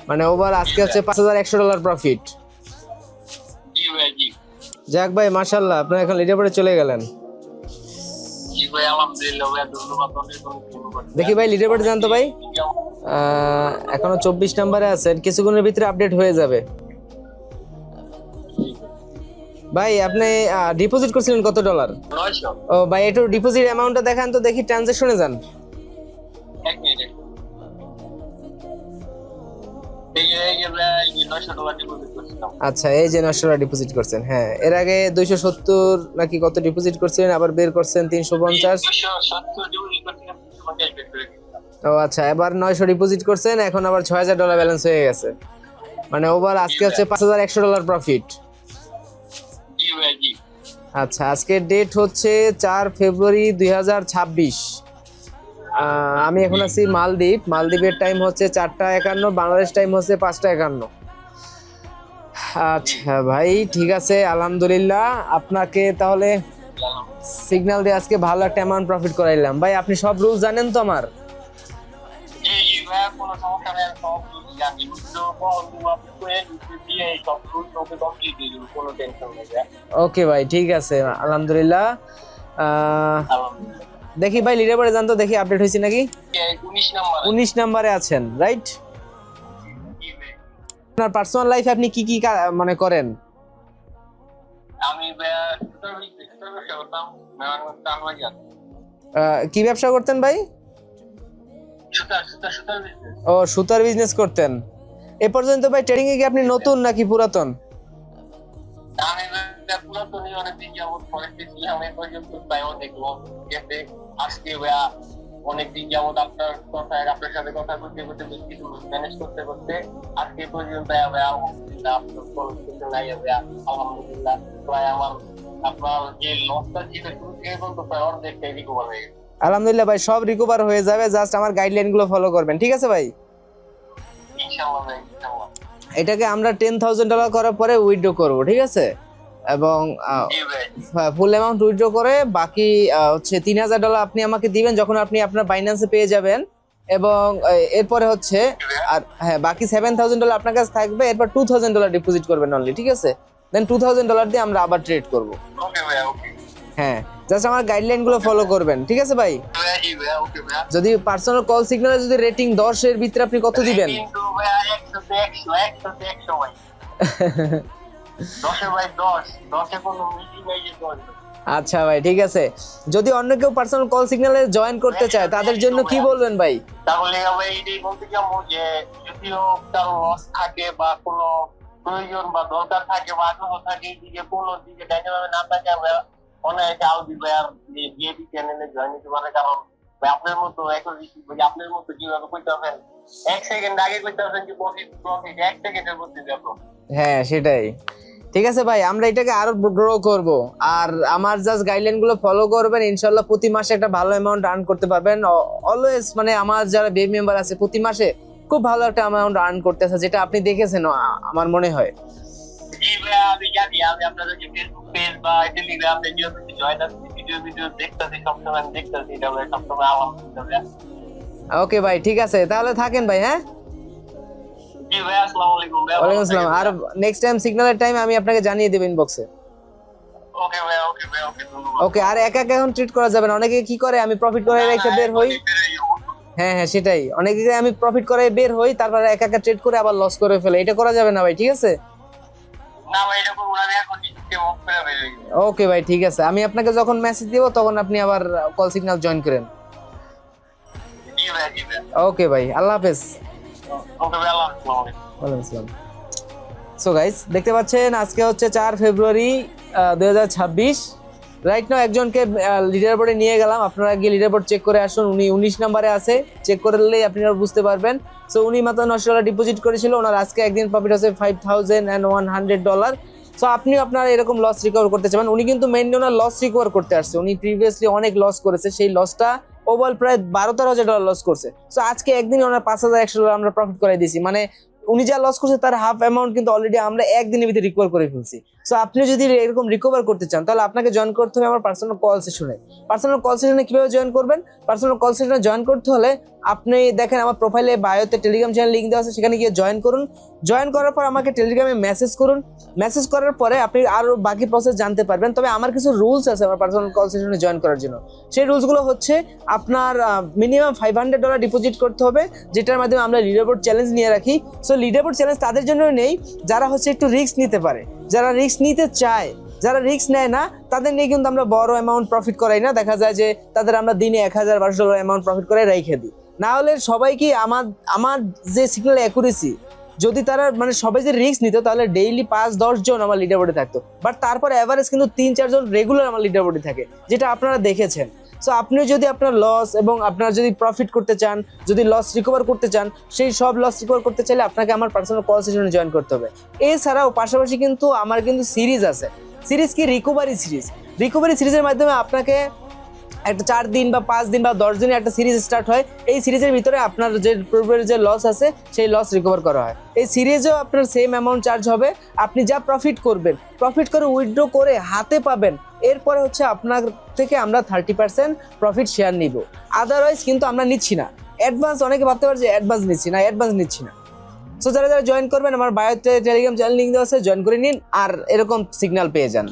মানে ওভার আজকে হচ্ছে $5100 প্রফিট। জি ভাই জি। যাক ভাই মাশাআল্লাহ, আপনি এখন লিডার বোর্ডে চলে গেলেন। জি ভাই আলহামদুলিল্লাহ ভাই, ধন্যবাদ অনেক অনেক ধন্যবাদ। দেখি ভাই লিডার বোর্ডে যান তো ভাই। এখনো 24 নম্বরে আছেন, কিছুক্ষণের ভিতরে আপডেট হয়ে যাবে। ভাই আপনি ডিপোজিট করছিলেন কত ডলার? 900। ও ভাই একটু ডিপোজিট অ্যামাউন্টটা দেখান তো দেখি, ট্রানজাকশনে যান। এক মিনিট। এই ভাই $900 ডিপোজিট করছিলাম। আচ্ছা এই যে $900 ডিপোজিট করছেন, হ্যাঁ এর আগে 270 নাকি কত ডিপোজিট করছিলেন, আবার বের করছেন 350। 270 ডিপোজিট করছিলাম, 350 বের করে দিলাম। ও আচ্ছা, এবার 900 ডিপোজিট করছেন, এখন আবার $6000 ব্যালেন্স হয়ে গেছে। মানে ওভার আজকে হচ্ছে $5100 প্রফিট। জি ভাই জি। আচ্ছা আজকের ডেট হচ্ছে 4 ফেব্রুয়ারি 2026। আমি এখন আছি মালদ্বীপ। মালদ্বীপের টাইম হচ্ছে 4টা 51, বাংলাদেশ টাইম হচ্ছে 5টা 51। আচ্ছা ভাই ঠিক আছে, আলহামদুলিল্লাহ আপনাকে তাহলে সিগন্যাল দিয়ে আজকে ভালো একটা অ্যামাউন্ট প্রফিট করাইলাম। ভাই আপনি সব রুল জানেন তো আমার? জি জি ভাই, কোনো সমস্যা নেই, সব কিছু জানি। তো আপনি করে দিয়ে সব রুল ওকে কমপ্লিট দিয়ে দিন, কোনো টেনশন নেই ভাই। ওকে ভাই ঠিক আছে, আলহামদুলিল্লাহ। আলহামদুলিল্লাহ। দেখি ভাই লিডার বোর্ডে যান তো দেখি আপডেট হয়েছে নাকি। 19 নাম্বার। 19 নাম্বারে আছেন রাইট। জি ভাই। আপনার পার্সোনাল লাইফে আপনি কি কি মানে করেন? আমি ব্যবসা করতাম, বাজার। কি ব্যবসা করতেন ভাই? সুতার বিজনেস। ও সুতার বিজনেস করতেন। এ পর্যন্ত ভাই ট্রেডিং এ কি আপনি নতুন নাকি পুরাতন? আমি পুরাতনই অনেকদিন যাবত করতেছি, আমি পর্যন্ত প্রায় অনেক লস গেছে। আজকে ভাইয়া অনেকদিন যাবত আপনার সাথে কথা বলতে বলতে কিছু ম্যানেজ করতে করতে আজকে পর্যন্ত ভাইয়া আপনার কোনো কিছু নাই ভাইয়া, আলহামদুলিল্লাহ। প্রায় আমার আপনার যে লসটা ছিল শুরু থেকে পর্যন্ত প্রায় অর্ধেকটাই রিকভার হয়ে গেছে। আলহামদুলিল্লাহ ভাই, সব রিকভার হয়ে যাবে, জাস্ট আমার গাইডলাইন গুলো ফলো করবেন, ঠিক আছে ভাই? ইনশাআল্লাহ ভাই, ইনশাআল্লাহ। এটাকে আমরা $10,000 করার পরে উইথড্র করব, ঠিক আছে? এবং জি ভাই। ফুল অ্যামাউন্ট উইথড্র করে বাকি হচ্ছে $3000 আপনি আমাকে দিবেন যখন আপনি আপনার বাইন্যান্সে পেয়ে যাবেন। এবং এরপরে হচ্ছে আর হ্যাঁ বাকি $7000 আপনার কাছে থাকবে। এরপর $2000 ডিপোজিট করবেন অনলি, ঠিক আছে? দেন $2000 দিয়ে আমরা আবার ট্রেড করব। ওকে ভাই, ওকে। হ্যাঁ জাস্ট আমার গাইডলাইন গুলো ফলো করবেন, ঠিক আছে ভাই? জি ভাই, ওকে ভাই। যদি পার্সোনাল কল সিগন্যালে যদি রেটিং 10 এর ভিতরে আপনি কত দিবেন? কিন্তু ভাই 100 ভাই। 10 ভাই 10 কোনো মিটিং নাই যে 10। আচ্ছা ভাই ঠিক আছে, যদি অন্য কেউ পার্সোনাল কল সিগন্যালে জয়েন করতে চায় তাদের জন্য কি বলবেন ভাই? তাহলে ভাই এটাই বলতে চাবো যে যদিও কারো লস থাকে বা কোনো প্রয়োজন বা দরকার থাকে বা আগ্রহ থাকে, দিকে কোনো দিকে দেখা যাবে না থাকে, অনেকে আলবি ভাই আর বিএপি চ্যানেলে জয়েন দিতে পারে। কারণ ভাই আপনার মতো এখন আপনার মতো কিভাবে করতে পারবেন, 1 সেকেন্ড আগে করতে পারবেন যে প্রফিট 1 সেকেন্ডের মধ্যে যাবো। হ্যাঁ সেটাই, ঠিক আছে ভাই, আমরা এটাকে আরো গ্রো করব। আর আমার জাস্ট গাইডলাইন গুলো ফলো করবেন, ইনশাআল্লাহ প্রতি মাসে একটা ভালো অ্যামাউন্ট আর্ন করতে পারবেন। অলওয়েজ মানে আমার যারা বেবি মেম্বার আছে প্রতি মাসে খুব ভালো একটা অ্যামাউন্ট আর্ন করতেছে, যেটা আপনি দেখেছেন আমার মনে হয়। জি ভাই আমি জানি, আমি আপনাদের যে ফেসবুক পেজ বা টেলিগ্রামে যে জয়েন আছি, ভিডিও দেখতেছি, সবসময় দেখতেছি, এটা ভাই সবসময় আলহামদুলিল্লাহ। ওকে ভাই ঠিক আছে, তাহলে থাকেন ভাই। হ্যাঁ জি ভাই, আসসালামু আলাইকুম ভাই। ওয়ালাইকুম আসসালাম। আর নেক্সট টাইম সিগন্যালের টাইম আমি আপনাকে জানিয়ে দেব ইনবক্সে। ওকে ভাই, ওকে ভাই, ওকে ধন্যবাদ। ওকে, আর একা একা এখন ট্রিট করা যাবে না। অনেকে কি করে আমি প্রফিট করে রেখে বের হই। হ্যাঁ হ্যাঁ সেটাই, অনেকে আমি প্রফিট করে বের হই তারপরে একা একা ট্রেড করে আবার লস করে ফেলে, এটা করা যাবে না ভাই, ঠিক আছে? না ভাই, এটা করব না, আমি এখন সিস্টেম অফ করে বের হই। ওকে ভাই ঠিক আছে, আমি আপনাকে যখন মেসেজ দিব তখন আপনি আবার কল সিগন্যাল জয়েন করেন। জি ভাই, জি ভাই। ওকে ভাই, আল্লাহ হাফেজ। ওকে ভাই, আল্লাহ হাফেজ। ওয়ালাইকুম আসসালাম। সো গাইস দেখতে পাচ্ছেন আজকে হচ্ছে 4 ফেব্রুয়ারি 2026। রাইট নাও একজনকে লিডার বোর্ডে নিয়ে গেলাম, আপনারা গিয়ে লিডার বোর্ড চেক করে আসুন। উনি 19 নম্বরে আছে, চেক করে নিলেই আপনারা বুঝতে পারবেন। সো উনি মাত্র $900 ডিপোজিট করেছিল, ওনার আজকে একদিন প্রফিট হচ্ছে $5100। সো আপনিও আপনারা এরকম লস রিকভার করতে চান। উনি কিন্তু মেইনলি ওনার লস রিকভার করতে আসছে, উনি প্রিভিয়াসলি অনেক লস করেছে, সেই লসটা ওভার প্রায় $12-13 লস করছে। সো আজকে একদিন ওনার $5100 আমরা প্রফিট করাই দিয়েছি। মানে উনি যা লস করছে তার হাফ অ্যামাউন্ট কিন্তু অলরেডি আমরা একদিনের ভিতরে রিকভার করে ফেলছি। সো আপনি যদি এরকম রিকভার করতে চান তাহলে আপনাকে জয়েন করতে হবে আমার পার্সোনাল কল সেশনে। পার্সোনাল কল সেশনে কিভাবে জয়েন করবেন? পার্সোনাল কল সেশনে জয়েন করতে হলে আপনি দেখেন আমার প্রোফাইলে বায়োতে টেলিগ্রাম চ্যানেল লিঙ্ক দেওয়া আছে, সেখানে গিয়ে জয়েন করুন। জয়েন করার পর আমাকে টেলিগ্রামে মেসেজ করুন। মেসেজ করার পরে আপনি আরও বাকি প্রসেস জানতে পারবেন। তবে আমার কিছু রুলস আছে আমার পার্সোনাল কল সেশনে জয়েন করার জন্য। সেই রুলসগুলো হচ্ছে আপনার মিনিমাম $500 ডিপোজিট করতে হবে, যেটার মাধ্যমে আমরা লিডারবোর্ড চ্যালেঞ্জ নিয়ে রাখি। সো লিডারবোর্ড চ্যালেঞ্জ তাদের জন্য নেই যারা হচ্ছে একটু রিস্ক নিতে পারে, যারা রিস্ক নিতে চায়। যারা রিস্ক নেয় না তাদের নিয়ে কিন্তু আমরা বড় অ্যামাউন্ট প্রফিট করাই না। দেখা যায় যে তাদের আমরা দিনে $1000-1200 অ্যামাউন্ট প্রফিট করে রেখে দিই। না হলে সবাই কি আমার যে সিগন্যাল অ্যাকুরেসি, যদি তারা মানে সবাই যে রিস্ক নিত তাহলে ডেইলি 5-10 জন আমার লিডার বোর্ডে থাকতো। বাট তারপর অ্যাভারেজ কিন্তু 3-4 জন রেগুলার আমার লিডার বোর্ডে থাকে, যেটা আপনারা দেখেছেন। সো আপনিও যদি আপনার লস এবং আপনার যদি প্রফিট করতে চান, যদি লস রিকভার করতে চান, সেই সব লস রিকভার করতে চাইলে আপনাকে আমার পার্সোনাল কল সেশনে জয়েন করতে হবে। এছাড়াও পাশাপাশি কিন্তু আমার কিন্তু সিরিজ আছে। সিরিজ কি? Recovery series. রিকভারি সিরিজের মাধ্যমে আপনাকে একটা 4 দিন বা 5 দিন বা 10 দিনের একটা সিরিজ স্টার্ট হয়। এই সিরিজের ভিতরে আপনার যে পূর্বের যে লস আছে সেই লস রিকভার করা হয়। এই সিরিজেও আপনার সেম অ্যামাউন্ট চার্জ হবে। আপনি যা প্রফিট করবেন, প্রফিট করে উইথড্র করে হাতে পাবেন, এরপরে হচ্ছে আপনার থেকে আমরা 30% প্রফিট শেয়ার নিব। আদারওয়াইজ কিন্তু আমরা নিচ্ছি না অ্যাডভান্স। অনেকে ভাবতে পারে যে অ্যাডভান্স নিচ্ছি না, অ্যাডভান্স নিচ্ছি না। সো যারা যারা জয়েন করবেন আমার বায়োতে টেলিগ্রাম চ্যানেল লিঙ্ক দেওয়া আছে, জয়েন করে নিন আর এরকম সিগন্যাল পেয়ে যান।